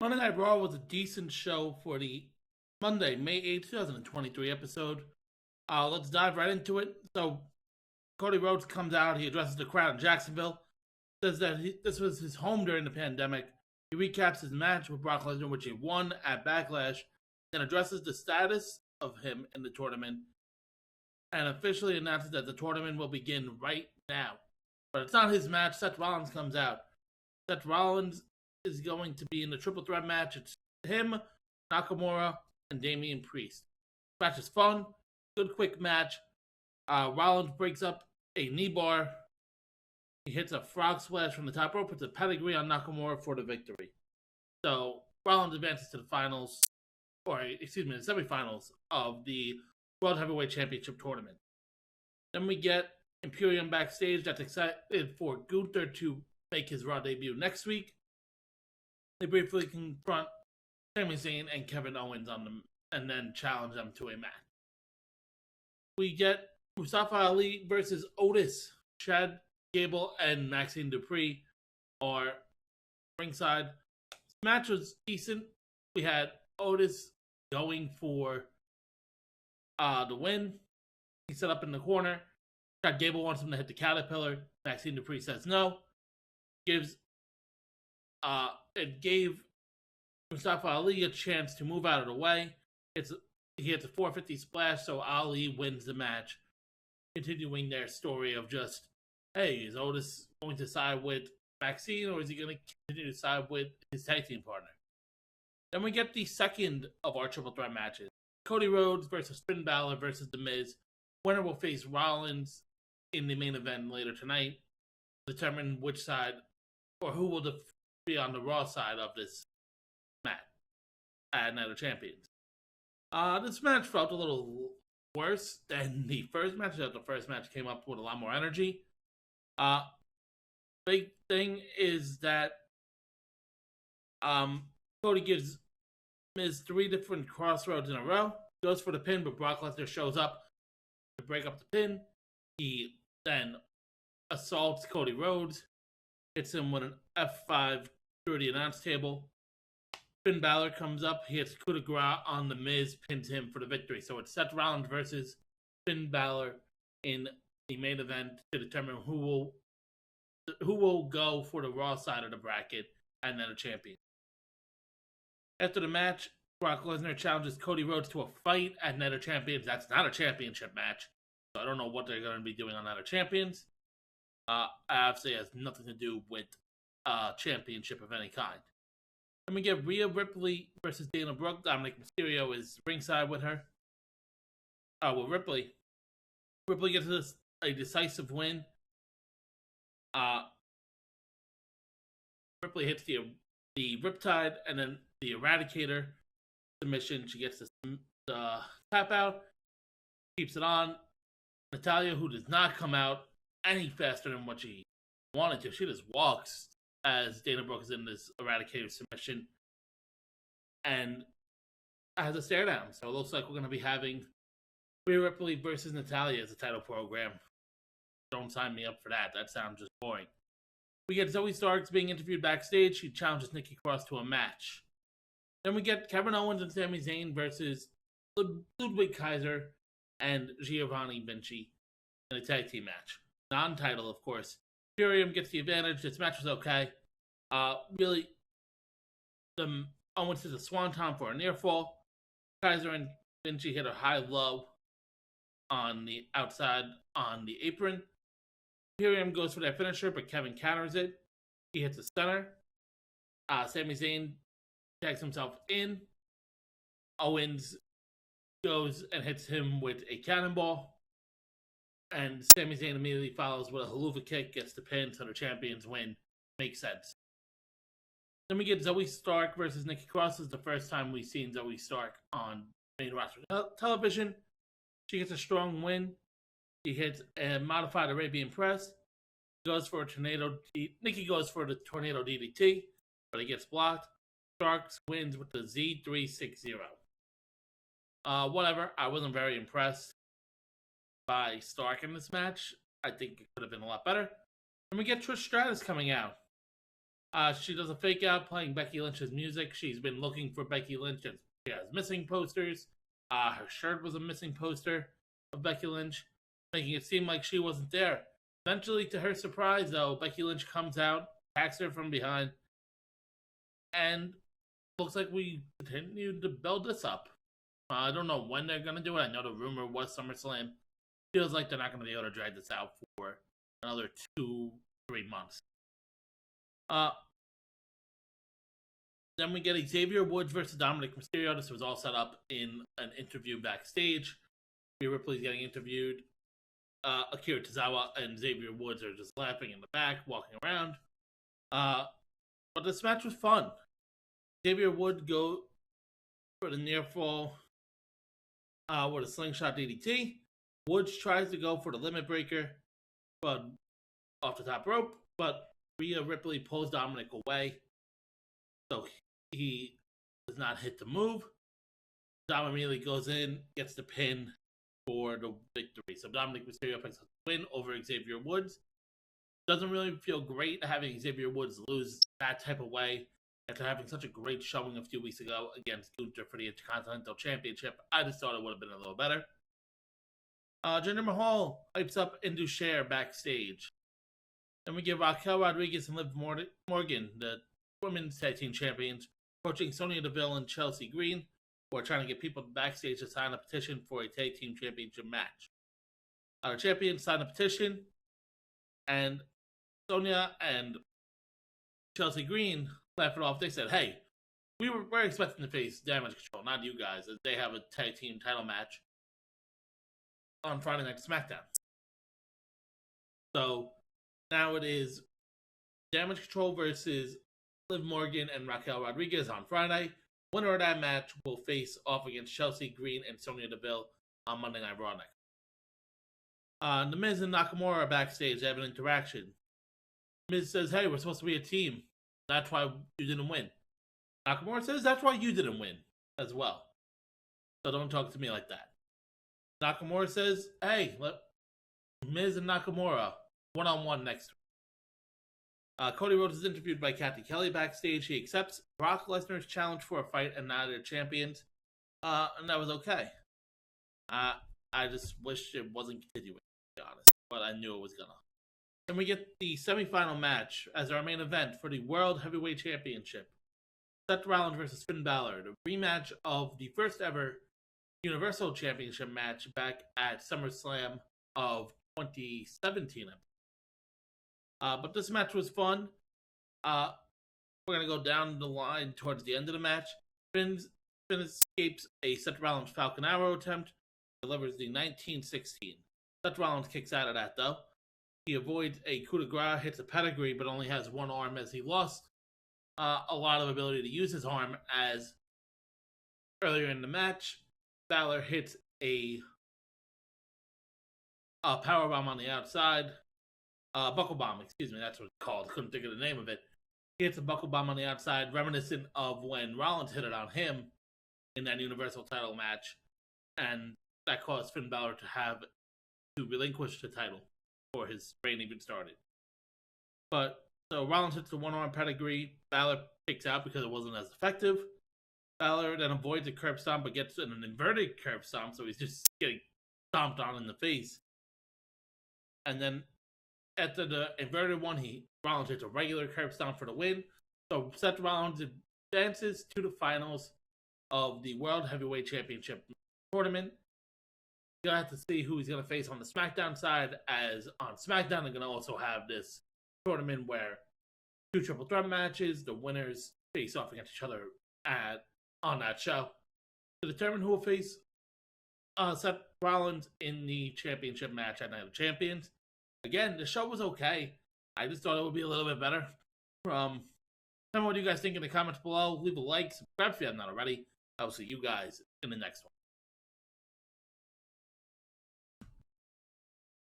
Monday Night Raw was a decent show for the Monday, May 8th, 2023 episode. Let's dive right into it. So, Cody Rhodes comes out, he addresses the crowd in Jacksonville, says that this was his home during the pandemic. He recaps his match with Brock Lesnar, which he won at Backlash, then addresses the status of him in the tournament, and officially announces that the tournament will begin right now. But it's not his match. Seth Rollins comes out. Seth Rollins is going to be in the triple threat match. It's him, Nakamura, and Damian Priest. Match is fun, good quick match. Rollins breaks up a knee bar. He hits a frog splash from the top rope, puts a pedigree on Nakamura for the victory. So Rollins advances to the finals, the semifinals of the World Heavyweight Championship tournament. Then we get Imperium backstage that's excited for Gunther to make his Raw debut next week. They briefly confront Sami Zayn and Kevin Owens on them and then challenge them to a match. We get Mustafa Ali versus Otis. Chad Gable and Maxine Dupree are ringside. This match was decent. We had Otis going for the win. He's set up in the corner. Chad Gable wants him to hit the caterpillar. Maxine Dupree says no. It gave Mustafa Ali a chance to move out of the way. He hits a 450 splash, so Ali wins the match, continuing their story of just, hey, is Otis going to side with Maxine, or is he going to continue to side with his tag team partner? Then we get the second of our triple threat matches. Cody Rhodes versus Finn Balor versus The Miz. Winner will face Rollins in the main event later tonight. Determine which side, or who will be on the Raw side of this match at Night of Champions. This match felt a little worse than the first match. The first match came up with a lot more energy. Big thing is that Cody gives Miz 3 different crossroads in a row. Goes for the pin, but Brock Lesnar shows up to break up the pin. He then assaults Cody Rhodes, hits him with an F5 through the announce table. Finn Balor comes up, he hits coup de grace on The Miz, pins him for the victory. So it's Seth Rollins versus Finn Balor in the main event to determine who will go for the Raw side of the bracket and then a champion. After the match, Brock Lesnar challenges Cody Rhodes to a fight at Night of Champions. That's not a championship match, so I don't know what they're going to be doing on Night of Champions. Obviously, it has nothing to do with championship of any kind. Then we get Rhea Ripley versus Dana Brooke. Dominic Mysterio is ringside with her. Ripley. Ripley gets a decisive win. Ripley hits the Riptide and then the Eradicator submission. She gets the tap out, keeps it on. Natalya, who does not come out any faster than what she wanted to. She just walks as Dana Brooke is in this Eradicator submission and has a stare down. So it looks like we're going to be having Rhea Ripley versus Natalya as a title program. Don't sign me up for that. That sounds just boring. We get Zoe Starks being interviewed backstage. She challenges Nikki Cross to a match. Then we get Kevin Owens and Sami Zayn versus Ludwig Kaiser and Giovanni Vinci in a tag team match. Non-title, of course. Imperium gets the advantage. This match was okay. Really, Owens hits a swanton for a near fall. Kaiser and Vinci hit a high-low on the outside on the apron. Imperium goes for their finisher, but Kevin counters it. He hits the center. Sami Zayn tags himself in. Owens goes and hits him with a cannonball. And Sami Zayn immediately follows with a haluva kick, gets the pin, so the champions win. Makes sense. Then we get Zoe Stark versus Nikki Cross. This is the first time we've seen Zoe Stark on main roster television. She gets a strong win. She hits a modified Arabian press. Nikki goes for the tornado DDT, but it gets blocked. Starks wins with the Z360. Whatever. I wasn't very impressed by Stark in this match. I think it could have been a lot better. And we get Trish Stratus coming out. She does a fake out playing Becky Lynch's music. She's been looking for Becky Lynch. She has missing posters. Her shirt was a missing poster of Becky Lynch, making it seem like she wasn't there. Eventually, to her surprise, though, Becky Lynch comes out, attacks her from behind, and looks like we continue to build this up. I don't know when they're going to do it. I know the rumor was SummerSlam. Feels like they're not going to be able to drag this out for another 2-3 months. Then we get Xavier Woods versus Dominic Mysterio. This was all set up in an interview backstage. Rhea Ripley's getting interviewed. Akira Tozawa and Xavier Woods are just laughing in the back, walking around. But this match was fun. Xavier Woods go for the near fall with a slingshot DDT. Woods tries to go for the limit breaker, but off the top rope. But Rhea Ripley pulls Dominic away, so he does not hit the move. Dom immediately goes in, gets the pin for the victory. So Dominic Mysterio picks up the win over Xavier Woods. Doesn't really feel great having Xavier Woods lose that type of way after having such a great showing a few weeks ago against Gunther for the Intercontinental Championship. I just thought it would have been a little better. Jinder Mahal hypes up Indus Sher backstage. Then we get Raquel Rodriguez and Liv Morgan, the women's tag team champions, approaching Sonya Deville and Chelsea Green, who are trying to get people backstage to sign a petition for a tag team championship match. Our champions signed a petition, and Sonya and Chelsea Green laughed it off. They said, "Hey, we're expecting to face Damage Control, not you guys, as they have a tag team title match on Friday Night SmackDown." So now it is Damage Control versus Liv Morgan and Raquel Rodriguez on Friday. Winner of that match will face off against Chelsea Green and Sonya Deville on Monday Night Raw next. The Miz and Nakamura are backstage. They have an interaction. Miz says, "Hey, we're supposed to be a team. That's why you didn't win." Nakamura says, "That's why you didn't win as well. So don't talk to me like that." Nakamura says, "Hey, Miz and Nakamura one-on-one next week." Cody Rhodes is interviewed by Cathy Kelly backstage. He accepts Brock Lesnar's challenge for a fight and now they're champions. And that was okay. I just wish it wasn't continuing, to be honest. But I knew it was gonna. Then we get the semifinal match as our main event for the World Heavyweight Championship. Seth Rollins versus Finn Balor. The rematch of the first ever Universal Championship match back at SummerSlam of 2017. But this match was fun. We're going to go down the line towards the end of the match. Finn escapes a Seth Rollins Falcon Arrow attempt, delivers the 1916. Seth Rollins kicks out of that, though. He avoids a coup de grace, hits a pedigree, but only has one arm as he lost a lot of ability to use his arm, as earlier in the match, Balor hits a powerbomb on the outside. Buckle bomb, excuse me, that's what it's called. Couldn't think of the name of it. He hits a buckle bomb on the outside, reminiscent of when Rollins hit it on him in that Universal title match, and that caused Finn Balor to relinquish the title before his reign even started. But so Rollins hits the one-arm pedigree. Balor kicks out because it wasn't as effective. Balor then avoids a curb stomp, but gets an inverted curb stomp, so he's just getting stomped on in the face. And then after the inverted one, Rollins hits a regular curb stomp for the win. So Seth Rollins advances to the finals of the World Heavyweight Championship tournament. You're going to have to see who he's going to face on the SmackDown side, as on SmackDown they're going to also have this tournament where 2 triple threat matches, the winners face off against each other on that show to determine who will face Seth Rollins in the championship match at Night of Champions. Again, the show was okay. I just thought it would be a little bit better. Tell me what you guys think in the comments below. Leave a like, subscribe if you have not already. I will see you guys in the next one.